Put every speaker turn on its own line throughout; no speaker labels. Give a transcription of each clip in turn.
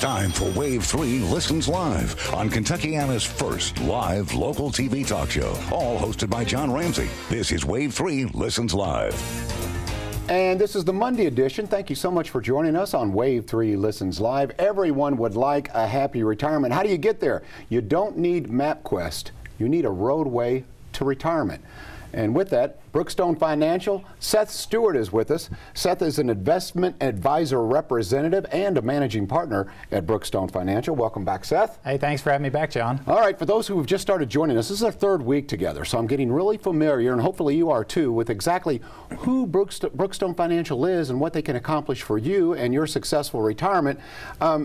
time for Wave 3 Listens Live on Kentuckiana's first live local TV talk show, all hosted by John Ramsey. This is Wave 3 Listens Live.
And this is the Monday edition. Thank you so much for joining us on Wave 3 Listens Live. Everyone would like a happy retirement. How do you get there? You don't need MapQuest. You need a roadway to retirement. And with that, Brookstone Financial, Seth Stewart is with us. Seth is an investment advisor representative and a managing partner at Brookstone Financial. Welcome back, Seth.
Hey, thanks for having me back, John.
All right, for those who have just started joining us, this is our third week together, so I'm getting really familiar, and hopefully you are too, with exactly who Brookstone Financial is and what they can accomplish for you and your successful retirement.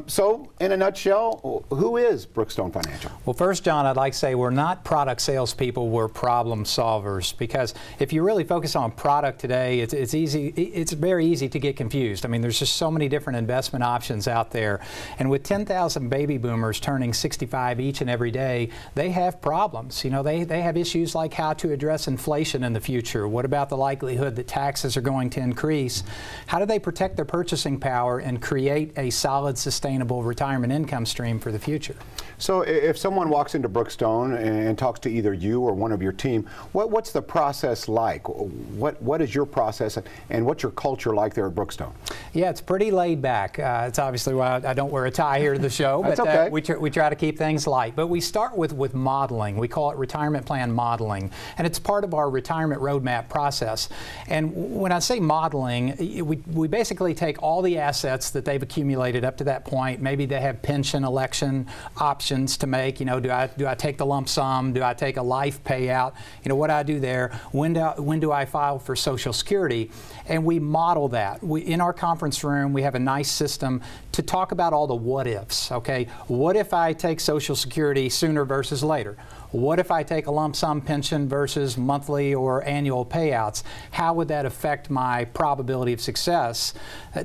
So, in a nutshell, who is Brookstone Financial?
Well, first, John, I'd like to say we're not product salespeople, we're problem solvers, because if you really focus on product today, it's very easy to get confused. I mean, there's just so many different investment options out there. And with 10,000 baby boomers turning 65 each and every day, they have problems. You know, they have issues like how to address inflation in the future. What about the likelihood that taxes are going to increase? How do they protect their purchasing power and create a solid, sustainable retirement income stream for the future?
So if someone walks into Brookstone and talks to either you or one of your team, what's the process like? What is your process and what's your culture like there at Brookstone?
Yeah, it's pretty laid back. It's obviously why I don't wear a tie here to the show, but
okay.
we try to keep things light. But we start with modeling. We call it retirement plan modeling, and it's part of our retirement roadmap process. And when I say modeling, we basically take all the assets that they've accumulated up to that point. Maybe they have pension election options to make. You know, do I take the lump sum? Do I take a life payout? You know, what do I do there? When do I file for Social Security? And we model that. In our conference room, we have a nice system to talk about all the what ifs, okay? What if I take Social Security sooner versus later? What if I take a lump sum pension versus monthly or annual payouts? How would that affect my probability of success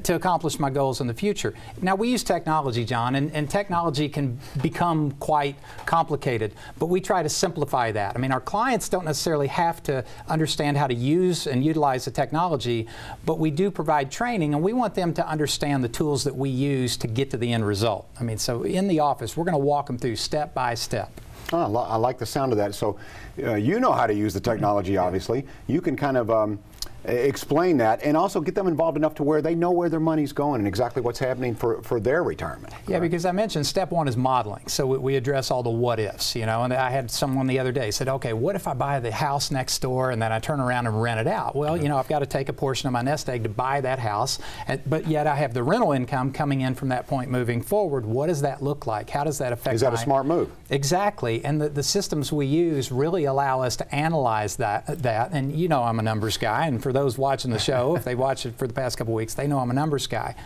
to accomplish my goals in the future? Now, we use technology, John, and technology can become quite complicated, but we try to simplify that. I mean, our clients don't necessarily have to understand how to use and utilize the technology, but we do provide training, and we want them to understand the tools that we use to get to the end result. I mean, so in the office, we're going to walk them through step by step.
Oh, I like the sound of that. So you know how to use the technology, obviously. You can kind of explain that and also get them involved enough to where they know where their money's going and exactly what's happening for their retirement.
Yeah, because I mentioned step one is modeling. So we address all the what ifs, you know, and I had someone the other day said, okay, what if I buy the house next door and then I turn around and rent it out? Well, you know, I've got to take a portion of my nest egg to buy that house, but yet I have the rental income coming in from that point moving forward. What does that look like? How does that affect?
Is that a smart move?
Exactly, and the systems we use really allow us to analyze that, and you know I'm a numbers guy, and for those watching the show, if they watched it for the past couple of weeks, they know I'm a numbers guy.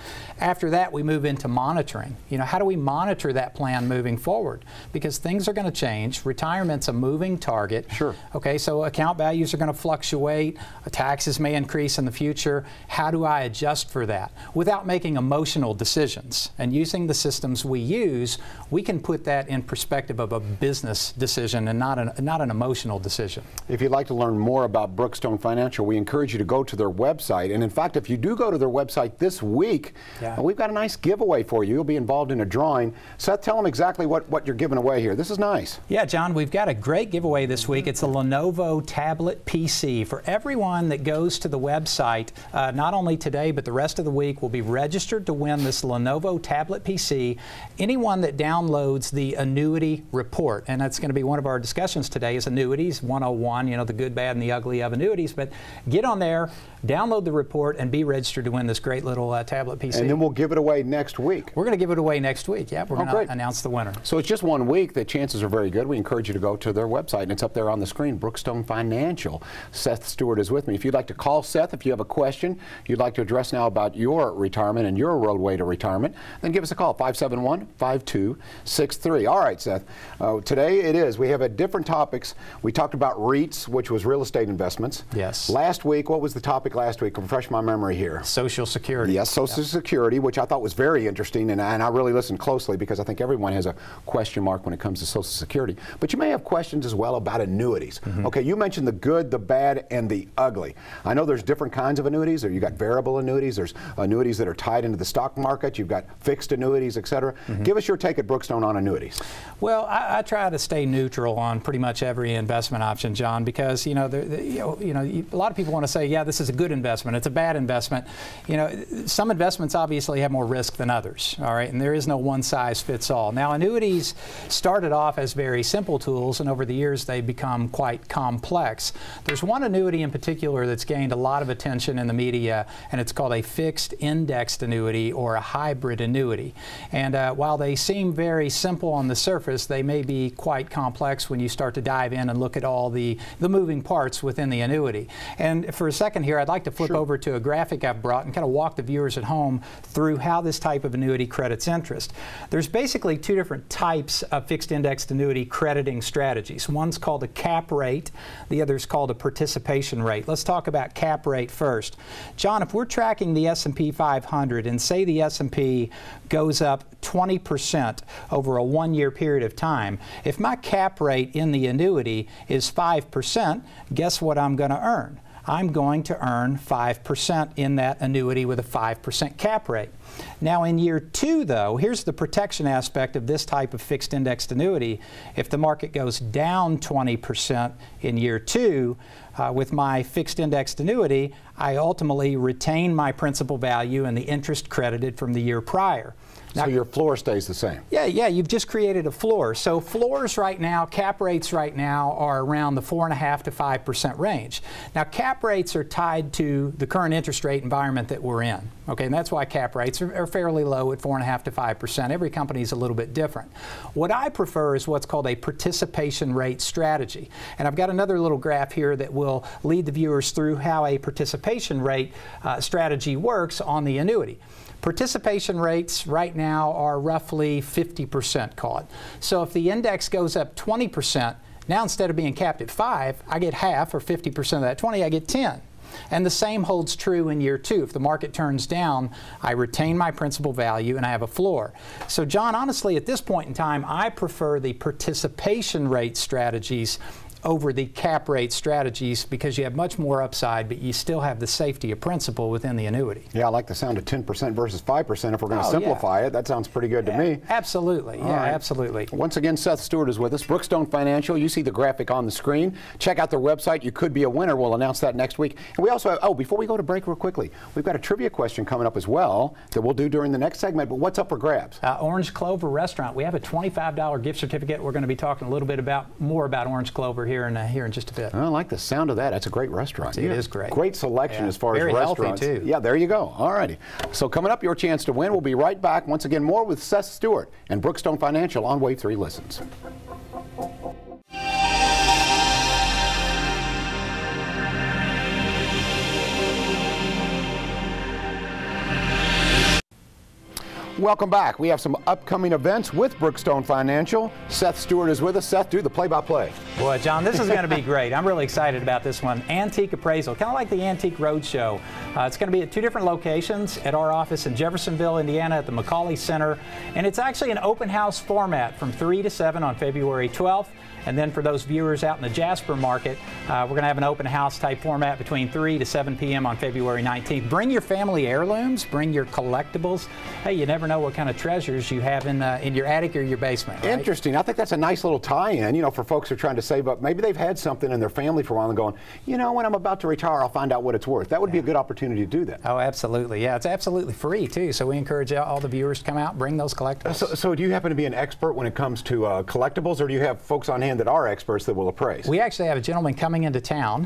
After that, we move into monitoring. You know, how do we monitor that plan moving forward? Because things are going to change. Retirement's a moving target.
Sure.
Okay, so account values are going to fluctuate. Taxes may increase in the future. How do I adjust for that? Without making emotional decisions. And using the systems we use, we can put that in perspective of a business decision and not an emotional decision.
If you'd like to learn more about Brookstone Financial, we encourage you to go to their website. And in fact, if you do go to their website this week, we've got a nice giveaway for you. You'll be involved in a drawing. Seth, tell them exactly what you're giving away here. This is nice.
Yeah, John, we've got a great giveaway this week. It's a Lenovo tablet PC. For everyone that goes to the website, not only today, but the rest of the week, will be registered to win this Lenovo tablet PC. Anyone that downloads the annuity report, and that's going to be one of our discussions today, is annuities 101, you know, the good, bad, and the ugly of annuities. But get on there, download the report, and be registered to win this great little tablet PC.
And then we'll give it away next week.
We're going to give it away next week. Yeah, we're going to announce the winner.
So it's just 1 week. The chances are very good. We encourage you to go to their website, and it's up there on the screen, Brookstone Financial. Seth Stewart is with me. If you'd like to call Seth, if you have a question you'd like to address now about your retirement and your roadway to retirement, then give us a call, 571-5263. All right, Seth. Today we have different topics. We talked about REITs, which was real estate investments.
Yes.
Last week, what what was the topic last week? Refresh my memory here.
Social Security.
Yes, Social Security, which I thought was very interesting, and I really listened closely because I think everyone has a question mark when it comes to Social Security. But you may have questions as well about annuities. Okay, you mentioned the good, the bad, and the ugly. I know there's different kinds of annuities. You got variable annuities. There's annuities that are tied into the stock market. You've got fixed annuities, et cetera. Give us your take at Brookstone on annuities.
Well, I try to stay neutral on pretty much every investment option, John, because a lot of people want to say, yeah, this is a good investment, it's a bad investment. Some investments obviously have more risk than others, all right, and there is no one size fits all. Now, annuities started off as very simple tools, and over the years they've become quite complex. There's one annuity in particular that's gained a lot of attention in the media, and it's called a fixed indexed annuity or a hybrid annuity. And while they seem very simple on the surface, they may be quite complex when you start to dive in and look at all the moving parts within the annuity. And for a second here, I'd like to flip over to a graphic I've brought and kind of walk the viewers at home through how this type of annuity credits interest. There's basically two different types of fixed indexed annuity crediting strategies. One's called a cap rate, the other's called a participation rate. Let's talk about cap rate first. John, if we're tracking the S&P 500 and say the S&P goes up 20% over a one-year period of time, if my cap rate in the annuity is 5%, guess what I'm going to earn? I'm going to earn 5% in that annuity with a 5% cap rate. Now in year two, though, here's the protection aspect of this type of fixed indexed annuity. If the market goes down 20% in year two, with my fixed indexed annuity, I ultimately retain my principal value and the interest credited from the year prior. Now,
so your floor stays the same?
Yeah, you've just created a floor. So floors right now, cap rates right now are around the 4.5% to 5% range. Now cap rates are tied to the current interest rate environment that we're in. Okay, and that's why cap rates are fairly low at 4.5% to 5%. Every company is a little bit different. What I prefer is what's called a participation rate strategy. And I've got another little graph here that will lead the viewers through how a participation rate strategy works on the annuity. Participation rates right now are roughly 50%, call it. So if the index goes up 20%, now instead of being capped at 5, I get half, or 50% of that 20, I get 10. And the same holds true in year two. If the market turns down, I retain my principal value and I have a floor. So John, honestly, at this point in time, I prefer the participation rate strategies over the cap rate strategies because you have much more upside, but you still have the safety of principal within the annuity.
Yeah, I like the sound of 10% versus 5% if we're going to simplify it. That sounds pretty good to me.
Absolutely. Absolutely.
Once again, Seth Stewart is with us. Brookstone Financial. You see the graphic on the screen. Check out their website. You could be a winner. We'll announce that next week. And we also have, before we go to break real quickly, we've got a trivia question coming up as well that we'll do during the next segment. But what's up for grabs?
Orange Clover Restaurant. We have a $25 gift certificate. We're going to be talking a little bit more about Orange Clover here in just a bit.
I like the sound of that. That's a great restaurant.
It is great.
Great selection as far as
Very
restaurants.
Healthy too.
Yeah, there you go. All righty. So coming up, your chance to win. We'll be right back. Once again, more with Seth Stewart and Brookstone Financial on Wave 3 Listens. Welcome back. We have some upcoming events with Brookstone Financial. Seth Stewart is with us. Seth, do the play-by-play.
Boy, John, this is going to be great. I'm really excited about this one. Antique Appraisal, kind of like the Antique Roadshow. It's going to be at two different locations at our office in Jeffersonville, Indiana at the McCauley Center. And it's actually an open house format from 3 to 7 on February 12th. And then for those viewers out in the Jasper market, we're going to have an open house type format between 3 to 7 p.m. on February 19th. Bring your family heirlooms, bring your collectibles. Hey, you never know what kind of treasures you have in your attic or your basement. Right?
Interesting. I think that's a nice little tie-in, you know, for folks who are trying to save up. Maybe they've had something in their family for a while and going, you know, when I'm about to retire, I'll find out what it's worth. That would be a good opportunity to do that.
Oh, absolutely. Yeah, it's absolutely free, too. So we encourage all the viewers to come out, bring those collectibles.
So do you happen to be an expert when it comes to collectibles, or do you have folks on hand that are experts that will appraise?
We actually have a gentleman coming into town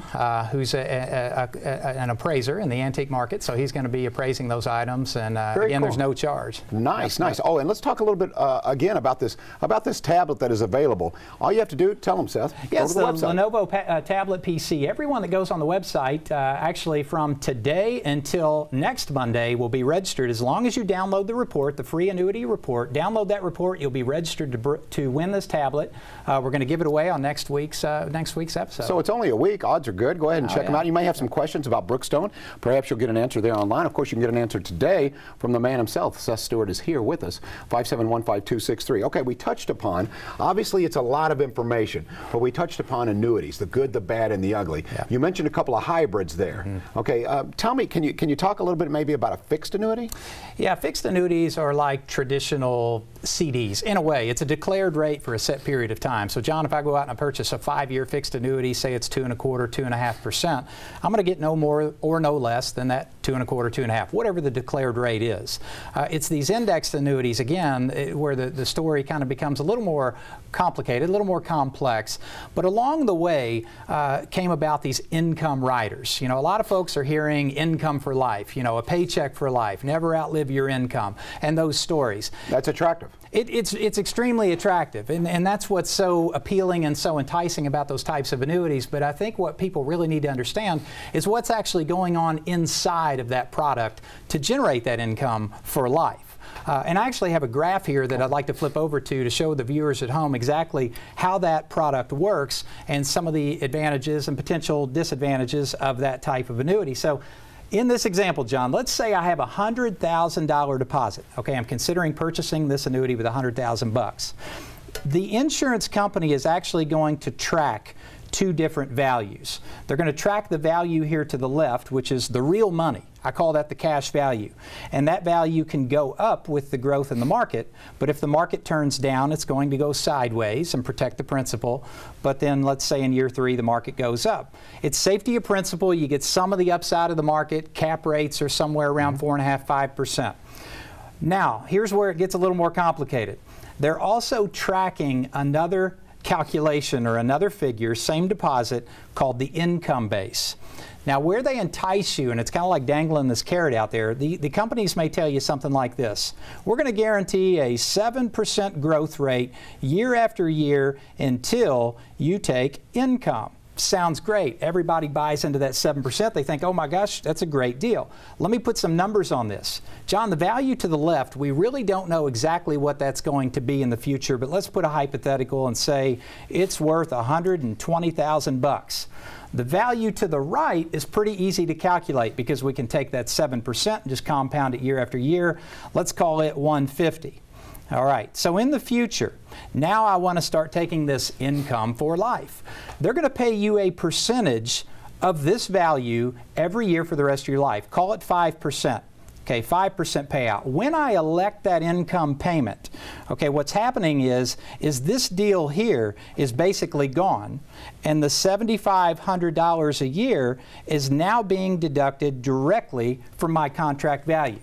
who's an appraiser in the antique market, so he's going to be appraising those items, and again, cool. There's no charge.
Nice, nice. Oh, and let's talk a little bit again about this tablet that is available. All you have to do, tell them, Seth.
Yes, the Lenovo tablet PC. Everyone that goes on the website, actually from today until next Monday, will be registered. As long as you download the report, the free annuity report, download that report, you'll be registered to win this tablet. We're going to give it give it away on next week's episode.
So it's only a week. Odds are good. Go ahead and check them out. You may have some questions about Brookstone. Perhaps you'll get an answer there online. Of course, you can get an answer today from the man himself. Seth Stewart is here with us. 5715263. Okay, we touched upon, obviously it's a lot of information, but we touched upon annuities, the good, the bad, and the ugly. Yeah. You mentioned a couple of hybrids there. Okay, tell me, can you talk a little bit maybe about a fixed annuity?
Yeah, fixed annuities are like traditional CDs. In a way, it's a declared rate for a set period of time. So John, if I go out and I purchase a 5-year fixed annuity, say it's 2.25%, 2.5%, I'm going to get no more or no less than that 2.25%, 2.5%, whatever the declared rate is. It's these indexed annuities, again, where the story kind of becomes a little more complicated, a little more complex. But along the way came about these income riders. You know, a lot of folks are hearing income for life, you know, a paycheck for life, never outlive your income, and those stories.
That's attractive.
It's extremely attractive, and that's what's so appealing and so enticing about those types of annuities. But I think what people really need to understand is what's actually going on inside of that product to generate that income for life. And I actually have a graph here that I'd like to flip over to show the viewers at home exactly how that product works and some of the advantages and potential disadvantages of that type of annuity. So in this example, John, let's say I have a $100,000 deposit. Okay, I'm considering purchasing this annuity with $100,000. The insurance company is actually going to track two different values. They're going to track the value here to the left, which is the real money. I call that the cash value. And that value can go up with the growth in the market, but if the market turns down, it's going to go sideways and protect the principal. But then let's say in year 3, the market goes up. It's safety of principal. You get some of the upside of the market. Cap rates are somewhere around 4.5%, 5%. Now, here's where it gets a little more complicated. They're also tracking another calculation or another figure, same deposit, called the income base. Now, where they entice you, and it's kind of like dangling this carrot out there, the companies may tell you something like this: we're going to guarantee a 7% growth rate year after year until you take income. Sounds great. Everybody buys into that 7%. They think, oh my gosh, that's a great deal. Let me put some numbers on this. John, the value to the left, we really don't know exactly what that's going to be in the future, but let's put a hypothetical and say it's worth $120,000. The value to the right is pretty easy to calculate because we can take that 7% and just compound it year after year. Let's call it $150. All right, so in the future, now I want to start taking this income for life. They're going to pay you a percentage of this value every year for the rest of your life. Call it 5%. Okay, 5% payout. When I elect that income payment, okay, what's happening is this deal here is basically gone, and the $7,500 a year is now being deducted directly from my contract value.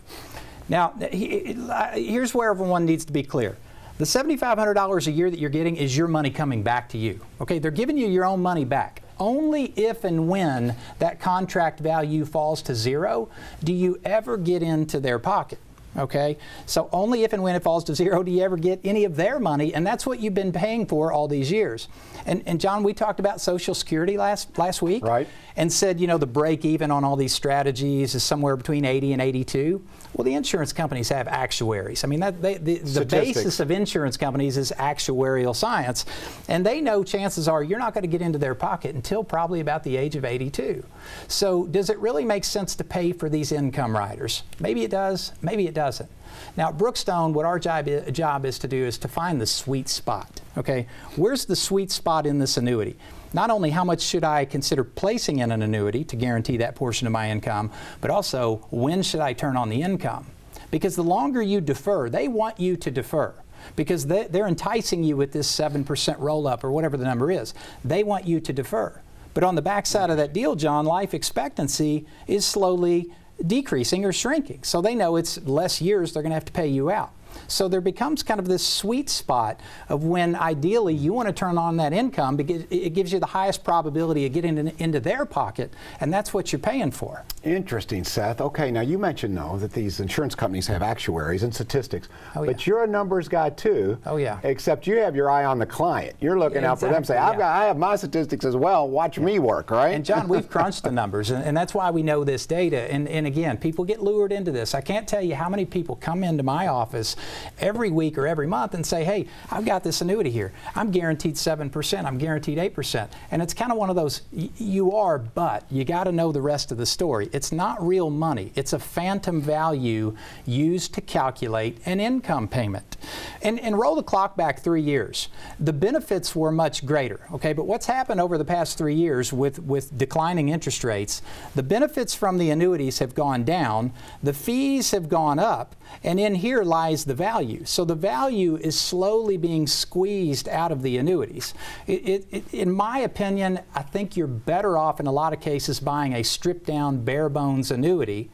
Now, here's where everyone needs to be clear. The $7,500 a year that you're getting is your money coming back to you. Okay, they're giving you your own money back. Only if and when that contract value falls to 0 do you ever get into their pocket. Okay, so only if and when it falls to 0 do you ever get any of their money, and that's what you've been paying for all these years. And John, we talked about Social Security last week, right? And said, you know, the break even on all these strategies is somewhere between 80 and 82. Well, the insurance companies have actuaries. I mean, the basis of insurance companies is actuarial science, and they know chances are you're not going to get into their pocket until probably about the age of 82. So does it really make sense to pay for these income riders? Maybe it does, maybe it doesn't. Now, at Brookstone, what our job is to do is to find the sweet spot. Okay, where's the sweet spot in this annuity? Not only how much should I consider placing in an annuity to guarantee that portion of my income, but also when should I turn on the income? Because the longer you defer, they want you to defer, because they're enticing you with this 7% roll-up or whatever the number is. They want you to defer. But on the backside of that deal, John, life expectancy is slowly decreasing or shrinking. So they know it's less years they're going to have to pay you out. So there becomes kind of this sweet spot of when ideally you want to turn on that income because it gives you the highest probability of getting into their pocket, and that's what you're paying for.
Interesting, Seth. Okay, now you mentioned, though, that these insurance companies have actuaries and statistics, but you're a numbers guy too.
Oh, yeah.
Except you have your eye on the client. You're looking out for them, say, I have my statistics as well. Watch me work, right?
And John, we've crunched the numbers, and that's why we know this data. And again, people get lured into this. I can't tell you how many people come into my office every week or every month and say, hey, I've got this annuity here. I'm guaranteed 7%. I'm guaranteed 8%. And it's kind of one of those, you are, but you got to know the rest of the story. It's not real money. It's a phantom value used to calculate an income payment. And roll the clock back 3 years. The benefits were much greater, okay? But what's happened over the past 3 years with declining interest rates, the benefits from the annuities have gone down, the fees have gone up, and in here lies the value. So the value is slowly being squeezed out of the annuities. In my opinion, I think you're better off in a lot of cases buying a stripped down, bare bones annuity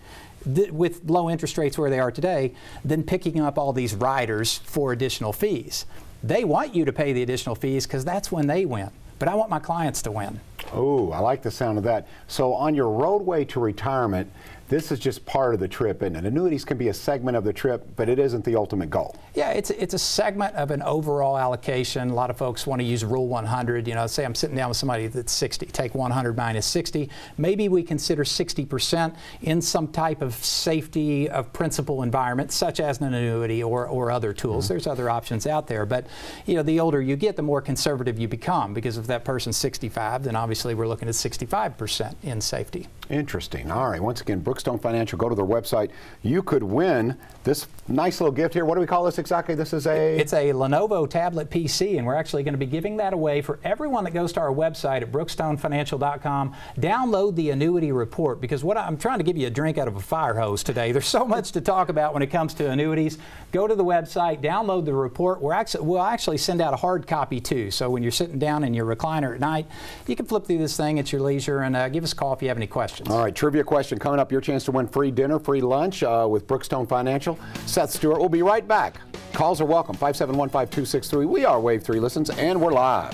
with low interest rates where they are today than picking up all these riders for additional fees. They want you to pay the additional fees because that's when they win. But I want my clients to win.
Oh, I like the sound of that. So on your roadway to retirement, this is just part of the trip, and annuities can be a segment of the trip, but it isn't the ultimate goal.
Yeah, it's a segment of an overall allocation. A lot of folks want to use Rule 100. You know, say I'm sitting down with somebody that's 60. Take 100 minus 60. Maybe we consider 60% in some type of safety of principal environment, such as an annuity or other tools. There's other options out there. But, you know, the older you get, the more conservative you become, because if that person's 65, then obviously we're looking at 65% in safety.
Interesting. All right. Once again, Brookstone Financial, go to their website. You could win this nice little gift here. What do we call this exactly? This is
It's a Lenovo tablet PC, and we're actually going to be giving that away for everyone that goes to our website at brookstonefinancial.com. Download the annuity report, because what I'm trying to give you a drink out of a fire hose today. There's so much to talk about when it comes to annuities. Go to the website, download the report. We'll actually send out a hard copy too. So when you're sitting down in your recliner at night, you can flip through this thing at your leisure and give us a call if you have any questions.
All right, trivia question coming up. Your chance to win free dinner, free lunch with Brookstone Financial. Seth Stewart will be right back. Calls are welcome. 571-5263. We are Wave 3 Listens, and we're live.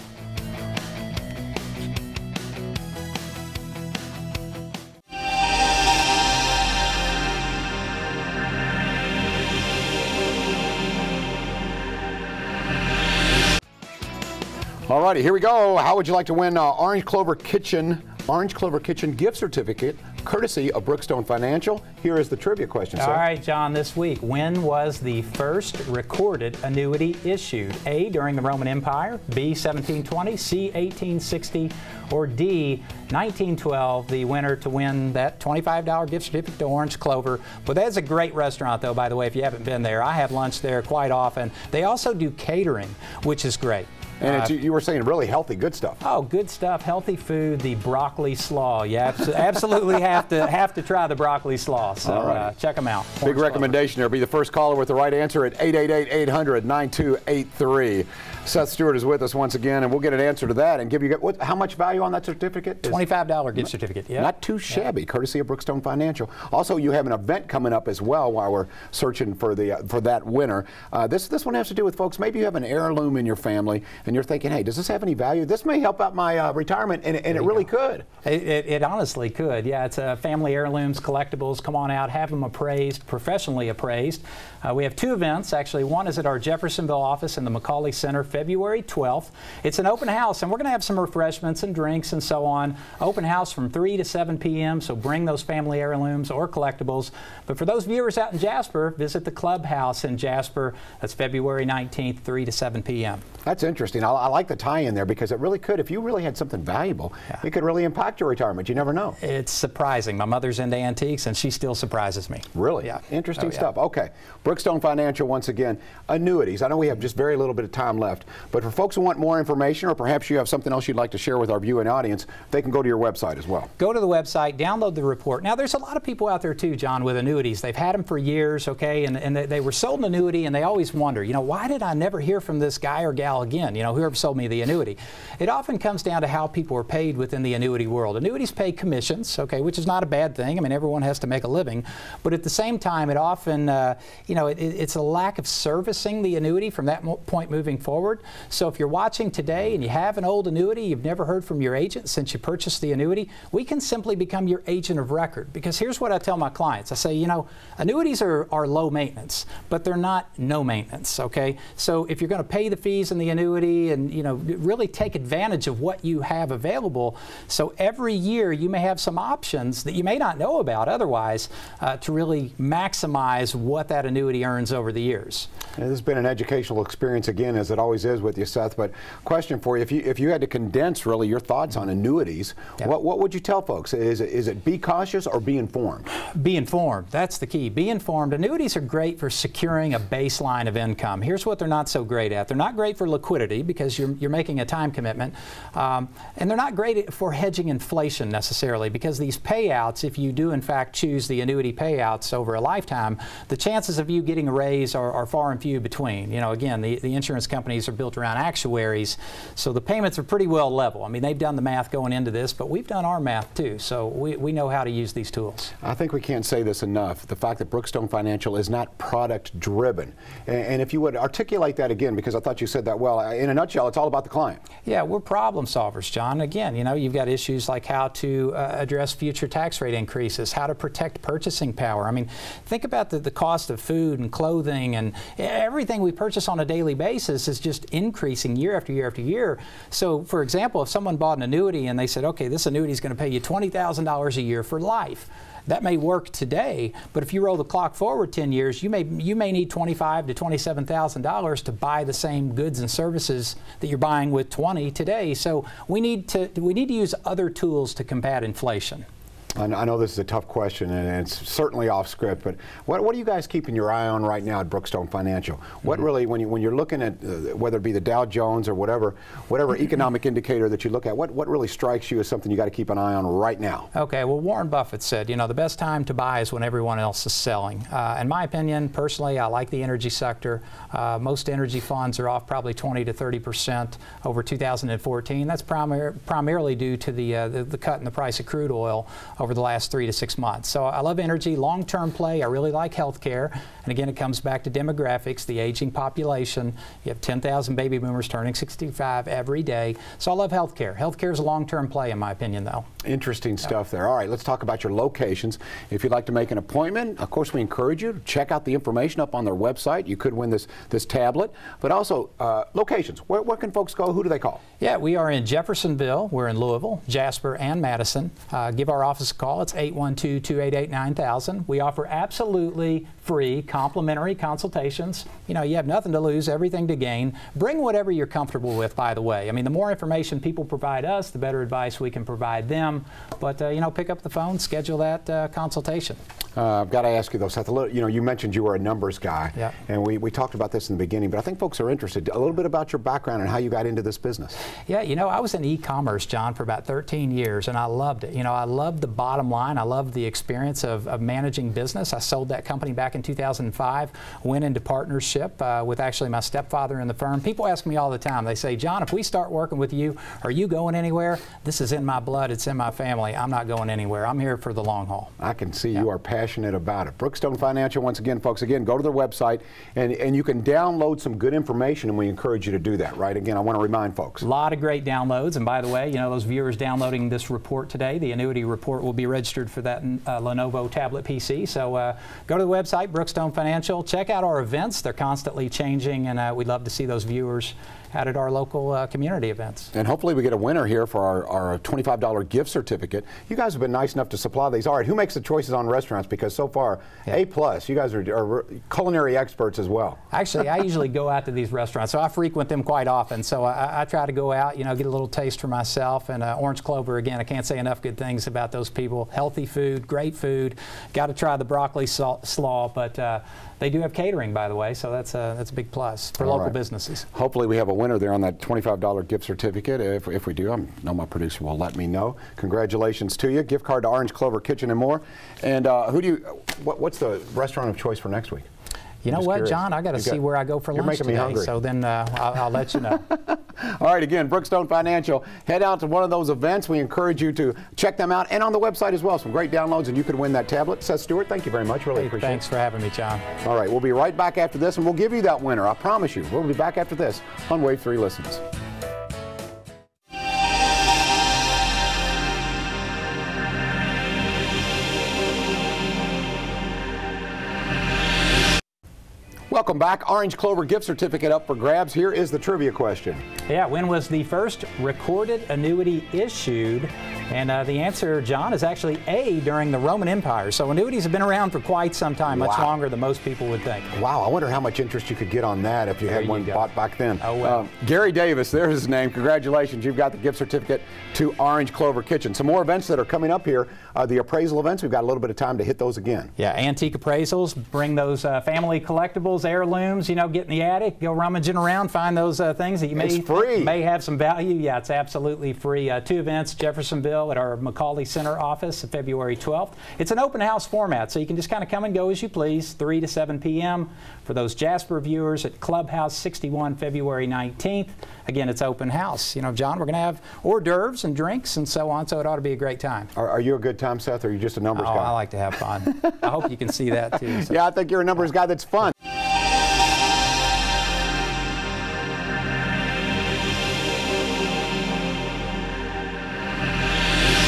All righty, here we go. How would you like to win Orange Clover Kitchen gift certificate, courtesy of Brookstone Financial? Here is the trivia question, sir.
All right, John, this week, when was the first recorded annuity issued? A, during the Roman Empire, B, 1720, C, 1860, or D, 1912, the winner to win that $25 gift certificate to Orange Clover. But that's a great restaurant, though, by the way, if you haven't been there. I have lunch there quite often. They also do catering, which is great.
And you were saying really healthy, good stuff.
Oh, good stuff, healthy food, the broccoli slaw. You absolutely have to try the broccoli slaw. So check them out.
Big recommendation there. Be the first caller with the right answer at 888-800-9283. Seth Stewart is with us once again, and we'll get an answer to that and give you how much value on that certificate?
$25 gift certificate. Yeah.
Not too shabby, courtesy of Brookstone Financial. Also, you have an event coming up as well while we're searching for that winner. This one has to do with folks. Maybe you have an heirloom in your family, and you're thinking, hey, does this have any value? This may help out my retirement, and it really could.
It honestly could. Yeah, it's family heirlooms, collectibles. Come on out, have them appraised, professionally appraised. We have two events, actually. One is at our Jeffersonville office in the McCauley Center, February 12th. It's an open house, and we're going to have some refreshments and drinks and so on. Open house from 3 to 7 p.m., so bring those family heirlooms or collectibles. But for those viewers out in Jasper, visit the clubhouse in Jasper. That's February 19th, 3 to 7 p.m.
That's interesting. I like the tie-in there, because it really could, if you really had something valuable, it could really impact your retirement. You never know.
It's surprising. My mother's into antiques, and she still surprises me.
Really?
Yeah.
Interesting stuff. Okay. Brookstone Financial, once again, annuities. I know we have just very little bit of time left, but for folks who want more information, or perhaps you have something else you'd like to share with our viewing audience, they can go to your website as well.
Go to the website, download the report. Now, there's a lot of people out there too, John, with annuities. They've had them for years, okay, and they were sold an annuity, and they always wonder, you know, why did I never hear from this guy or gal again, you know, whoever sold me the annuity? It often comes down to how people are paid within the annuity world. Annuities pay commissions, okay, which is not a bad thing. I mean, everyone has to make a living, but at the same time, it often, you know, it's a lack of servicing the annuity from that point moving forward. forward. So if you're watching today and you have an old annuity, you've never heard from your agent since you purchased the annuity, we can simply become your agent of record. Because here's what I tell my clients. I say, you know, annuities are low maintenance, but they're not no maintenance, okay? So if you're going to pay the fees in the annuity and, you know, really take advantage of what you have available, so every year you may have some options that you may not know about otherwise to really maximize what that annuity earns over the years.
This has been an educational experience again, as it always is with you, Seth. But question for you: if you had to condense really your thoughts on annuities, what would you tell folks? Is it be cautious or be informed? Be
informed. That's the key. Be informed. Annuities are great for securing a baseline of income. Here's what they're not so great at. They're not great for liquidity because you're making a time commitment, and they're not great for hedging inflation necessarily, because these payouts, if you do in fact choose the annuity payouts over a lifetime, the chances of you getting a raise are far and few between. You know, again, the insurance companies are built around actuaries, so the payments are pretty well level. I mean, they've done the math going into this, but we've done our math too, so we know how to use these tools.
I think we can't say this enough, the fact that Brookstone Financial is not product driven. And if you would articulate that again, because I thought you said that well, in a nutshell, it's all about the client.
Yeah, we're problem solvers, John. Again, you know, you've got issues like how to address future tax rate increases, how to protect purchasing power. I mean, think about the cost of food and clothing, and everything we purchase on a daily basis is just increasing year after year after year. So, for example, if someone bought an annuity and they said, okay, this annuity is going to pay you $20,000 a year for life, that may work today, but if you roll the clock forward 10 years, you may need $25,000 to $27,000 to buy the same goods and services that you're buying with 20 today. So we need to use other tools to combat inflation.
I know this is a tough question, and it's certainly off script, but what are you guys keeping your eye on right now at Brookstone Financial? What really, when you're looking at whether it be the Dow Jones or whatever economic indicator that you look at, what really strikes you as something you got to keep an eye on right now?
Okay, well, Warren Buffett said, you know, the best time to buy is when everyone else is selling. In my opinion, personally, I like the energy sector. Most energy funds are off probably 20 to 30% over 2014. That's primarily due to the cut in the price of crude oil over the last 3 to 6 months. So I love energy, long-term play. I really like healthcare. And again, it comes back to demographics, the aging population. You have 10,000 baby boomers turning 65 every day. So I love healthcare. Healthcare is a long-term play, in my opinion, though.
Interesting stuff there. All right, let's talk about your locations. If you'd like to make an appointment, of course, we encourage you to check out the information up on their website. You could win this tablet. But also, locations. Where can folks go? Who do they call?
Yeah, we are in Jeffersonville. We're in Louisville, Jasper, and Madison. Give our office a call. It's 812-288-9000. We offer absolutely free complimentary consultations. You know, you have nothing to lose, everything to gain. Bring whatever you're comfortable with, by the way. I mean, the more information people provide us, the better advice we can provide them. But, you know, pick up the phone, schedule that consultation.
I've got to ask you, though, Seth, you know, you mentioned you were a numbers guy,
yeah,
and we talked about this in the beginning, but I think folks are interested. A little bit about your background and how you got into this business.
Yeah, you know, I was in e-commerce, John, for about 13 years, and I loved it. You know, I loved the bottom line. I loved the experience of managing business. I sold that company back in 2005, went into partnership with actually my stepfather in the firm. People ask me all the time, they say, John, if we start working with you, are you going anywhere? This is in my blood. It's in my family. I'm not going anywhere. I'm here for the long haul.
I can see you are passionate about it. Brookstone Financial, once again, folks, go to their website, and you can download some good information, and we encourage you to do that, right? Again, I want to remind folks.
A lot of great downloads, and by the way, you know, those viewers downloading this report today, the annuity report, will be registered for that Lenovo tablet PC. So go to the website, Brookstone Financial, check out our events. They're constantly changing, and we'd love to see those viewers out at our local community events.
And hopefully we get a winner here for our $25 gift certificate. You guys have been nice enough to supply these. All right, who makes the choices on restaurants? Because so far, yeah, A+, you guys are culinary experts as well.
Actually, I usually go out to these restaurants, so I frequent them quite often. So I try to go out, you know, get a little taste for myself. And Orange Clover, again, I can't say enough good things about those people. Healthy food, great food. Got to try the broccoli slaw, but they do have catering, by the way, so that's a big plus for local businesses.
Hopefully we have a winner there on that $25 gift certificate. If we do, I know my producer will let me know. Congratulations to you. Gift card to Orange Clover Kitchen and More. And what's the restaurant of choice for next week?
You know what,
curious.
John? I got to see where I go for lunch
making me
today.
hungry.
So then I'll let you know.
All right, again, Brookstone Financial. Head out to one of those events. We encourage you to check them out, and on the website as well. Some great downloads, and you could win that tablet. Seth Stewart, thank you very much. Really appreciate it.
Thanks for having me, John.
All right, we'll be right back after this, and we'll give you that winner. I promise you. We'll be back after this on Wave 3 Listens. Welcome back. Orange Clover gift certificate up for grabs. Here is the trivia question.
Yeah, when was the first recorded annuity issued? And the answer, John, is actually A, during the Roman Empire. So annuities have been around for quite some time, much longer than most people would think.
Wow, I wonder how much interest you could get on that if you had one bought back then.
Oh, well.
Gary Davis, there's his name. Congratulations, you've got the gift certificate to Orange Clover Kitchen. Some more events that are coming up here. The appraisal events, we've got a little bit of time to hit those again.
Yeah, antique appraisals, bring those family collectibles, heirlooms, you know, get in the attic, go rummaging around, find those things that you may have some value. Yeah, it's absolutely free. 2 events, Jeffersonville at our McCauley Center office, February 12th. It's an open house format, so you can just kind of come and go as you please, 3 to 7 p.m. For those Jasper viewers at Clubhouse 61, February 19th. Again, it's open house. You know, John, we're going to have hors d'oeuvres and drinks and so on, so it ought to be a great time.
Are you a good time, Seth, or are you just a numbers guy?
I like to have fun. I hope you can see that too. So.
Yeah, I think you're a numbers guy that's fun.